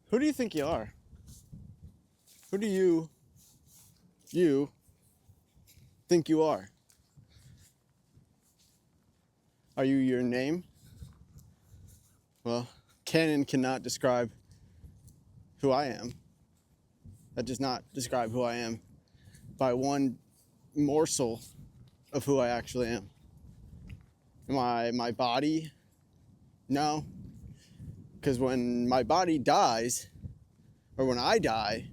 Who do you think you are? Who do you think you are? Are you your name? Well, canon cannot describe who I am. That does not describe who I am by one morsel of who I actually am. Am I my body? No. Because when my body dies, or when I die,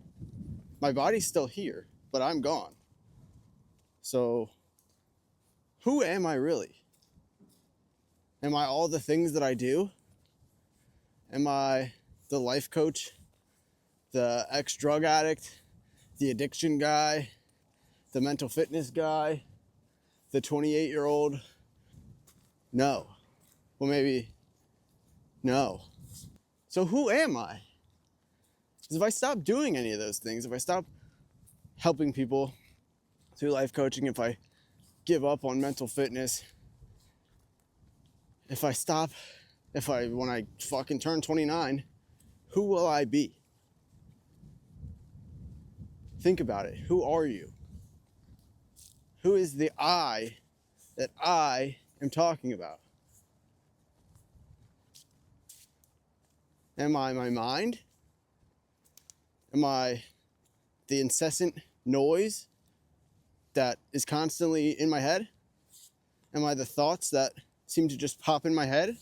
my body's still here, but I'm gone. So, who am I really? Am I all the things that I do? Am I the life coach, the ex-drug addict, the addiction guy, the mental fitness guy, the 28-year-old? No. Well, maybe no. So who am I? Because if I stop doing any of those things, if I stop helping people through life coaching, if I give up on mental fitness, when I fucking turn 29, who will I be? Think about it. Who are you? Who is the I that I am talking about? Am I my mind? Am I the incessant noise that is constantly in my head? Am I the thoughts that seem to just pop in my head?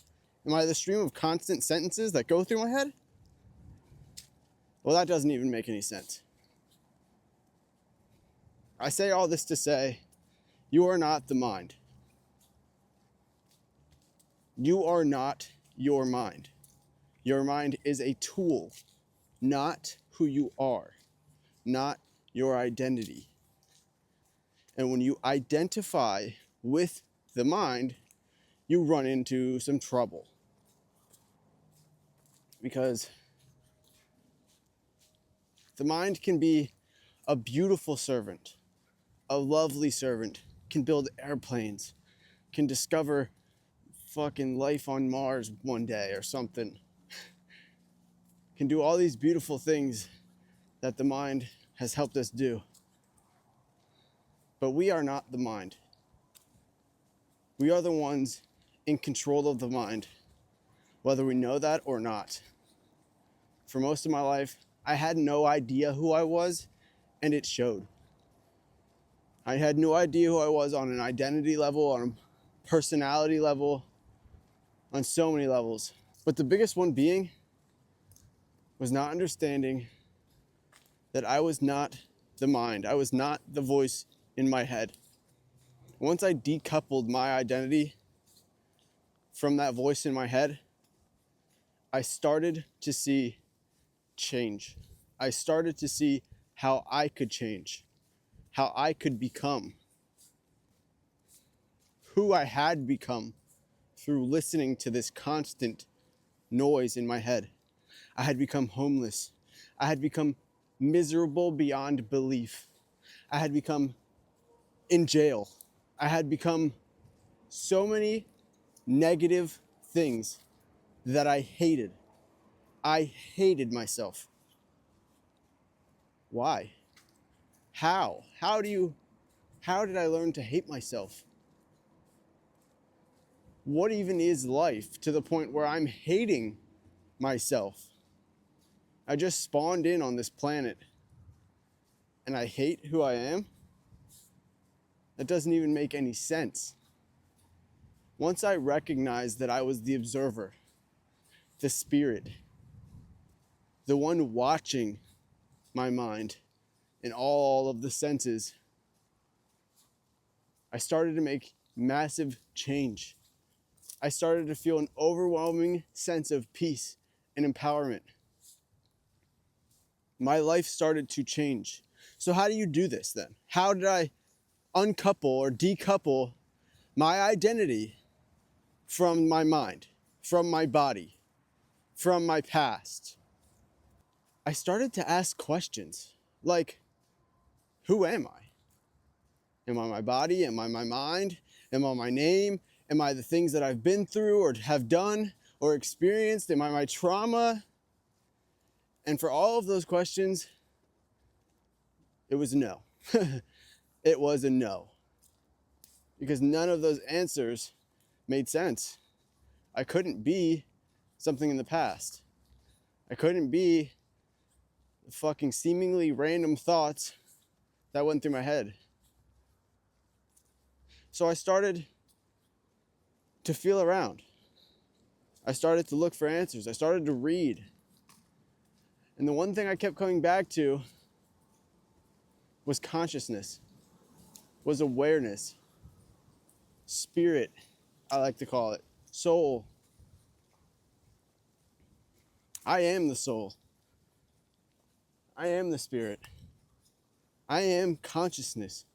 Am I the stream of constant sentences that go through my head? Well, that doesn't even make any sense. I say all this to say, you are not the mind. You are not your mind. Your mind is a tool, not who you are, not your identity. And when you identify with the mind, you run into some trouble. Because the mind can be a beautiful servant, a lovely servant, can build airplanes, can discover fucking life on Mars one day or something, can do all these beautiful things that the mind has helped us do. But we are not the mind. We are the ones in control of the mind, whether we know that or not. For most of my life, I had no idea who I was, and it showed. I had no idea who I was on an identity level, on a personality level, on so many levels. But the biggest one being was not understanding that I was not the mind. I was not the voice in my head. Once I decoupled my identity from that voice in my head, I started to see change. I started to see how I could change, how I could become who I had become through listening to this constant noise in my head. I had become homeless. I had become miserable beyond belief. I had become in jail. I had become so many negative things that I hated. I hated myself. Why? How? How did I learn to hate myself? What even is life to the point where I'm hating myself? I just spawned in on this planet and I hate who I am? That doesn't even make any sense. Once I recognized that I was the observer, the spirit, the one watching my mind and all of the senses, I started to make massive change. I started to feel an overwhelming sense of peace and empowerment. My life started to change. So how do you do this then? How did I uncouple or decouple my identity from my mind, from my body, from my past? I started to ask questions like, who am I? Am I my body? Am I my mind? Am I my name? Am I the things that I've been through or have done or experienced? Am I my trauma? And for all of those questions, it was a no. It was a no. Because none of those answers made sense. I couldn't be something in the past. I couldn't be the fucking seemingly random thoughts that went through my head. So I started to feel around. I started to look for answers. I started to read. And the one thing I kept coming back to was consciousness, was awareness, spirit, I like to call it, soul. I am the soul. I am the spirit. I am consciousness.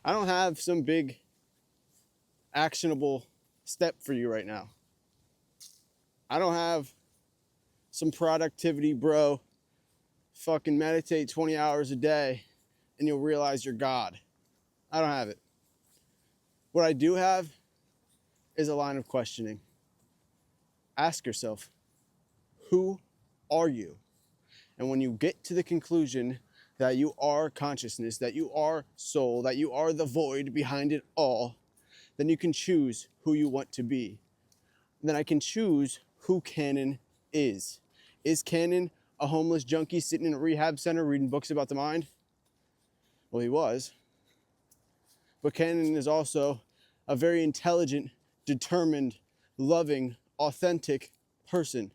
I don't have some big actionable step for you right now. I don't have some productivity, bro. Fucking meditate 20 hours a day and you'll realize you're God. I don't have it. What I do have is a line of questioning. Ask yourself, who are you? And when you get to the conclusion that you are consciousness, that you are soul, that you are the void behind it all, then you can choose who you want to be. Then I can choose who Cannon is. Is Cannon a homeless junkie sitting in a rehab center reading books about the mind? Well, he was. But Cannon is also a very intelligent, determined, loving, authentic person.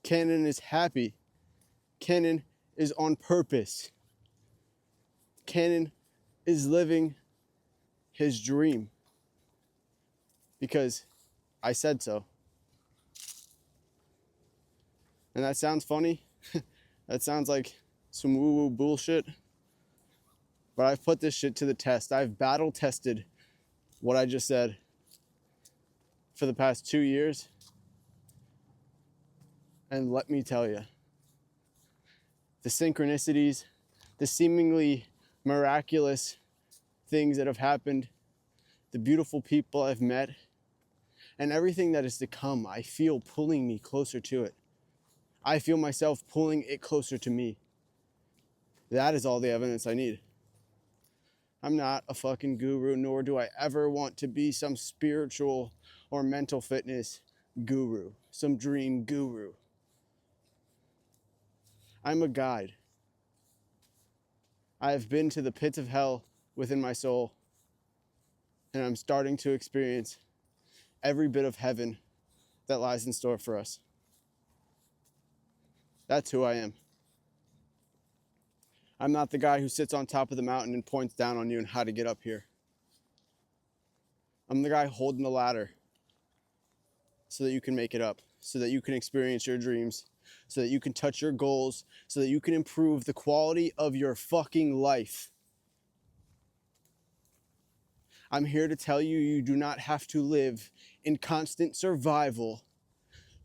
Cannon is happy. Cannon is on purpose. Cannon is living his dream. Because I said so. And that sounds funny. That sounds like some woo-woo bullshit. But I've put this shit to the test. I've battle tested what I just said for the past 2 years. And let me tell you, the synchronicities, the seemingly miraculous things that have happened, the beautiful people I've met, and everything that is to come, I feel pulling me closer to it. I feel myself pulling it closer to me. That is all the evidence I need. I'm not a fucking guru, nor do I ever want to be some spiritual or mental fitness guru, some dream guru. I'm a guide. I have been to the pits of hell within my soul, and I'm starting to experience every bit of heaven that lies in store for us. That's who I am. I'm not the guy who sits on top of the mountain and points down on you and how to get up here. I'm the guy holding the ladder so that you can make it up, so that you can experience your dreams, so that you can touch your goals, so that you can improve the quality of your fucking life. I'm here to tell you, you do not have to live in constant survival,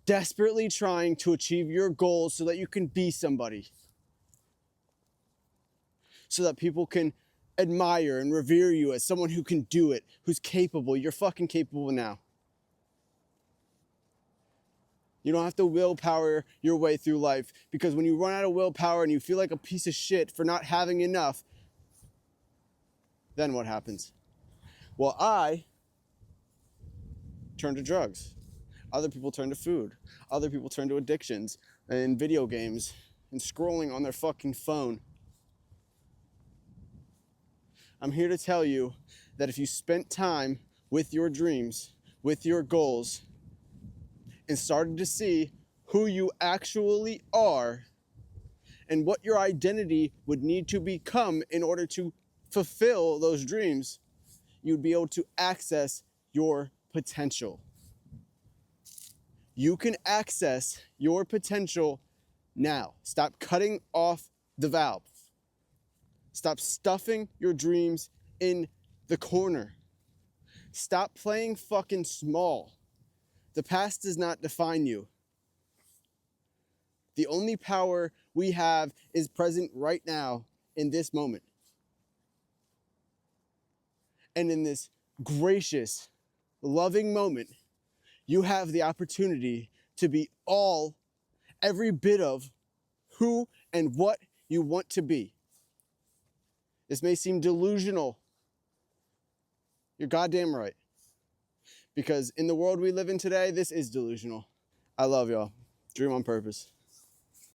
desperately trying to achieve your goals so that you can be somebody. So that people can admire and revere you as someone who can do it, who's capable. You're fucking capable now. You don't have to willpower your way through life, because when you run out of willpower and you feel like a piece of shit for not having enough, then what happens? Well, I turn to drugs. Other people turn to food. Other people turn to addictions and video games and scrolling on their fucking phone. I'm here to tell you that if you spent time with your dreams, with your goals, and started to see who you actually are and what your identity would need to become in order to fulfill those dreams, you'd be able to access your potential. You can access your potential now. Stop cutting off the valve. Stop stuffing your dreams in the corner. Stop playing fucking small. The past does not define you. The only power we have is present right now in this moment. And in this gracious, loving moment, you have the opportunity to be all every bit of who and what you want to be. This may seem delusional. You're goddamn right. Because in the world we live in today, this is delusional. I love y'all. Dream on purpose.